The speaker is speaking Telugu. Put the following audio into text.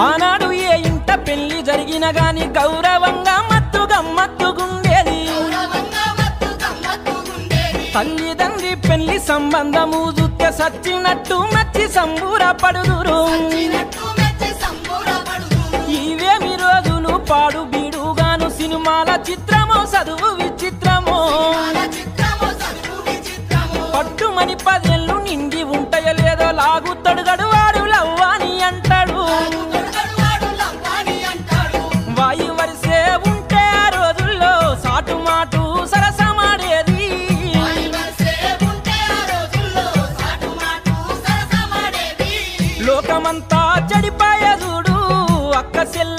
ఆనాడు ఏ ఇంట పెళ్లి జరిగిన గాని గౌరవంగా మత్తు గమ్మత్తుగుండేది తల్లిదండ్రి పెళ్లి సంబంధము చూస్తే సచ్చినట్టు మచ్చి సంబూరపడుదురు ఇవేమి రోజులు పాడు బీడుగాను సినిమాల చిత్రమో చదువు విచిత్రమో పట్టుమని 10 ఏళ్ళు నిండి ఉంటాయో లేదో లాగుతాడు గడువాడు లవ్వాని అంటాడు వాయి వరిసే ఉంటే ఆ రోజుల్లో సాటు మాటు సరసమాడేది లోకమంతా చెడిపాయ చూడు అక్క చెల్ల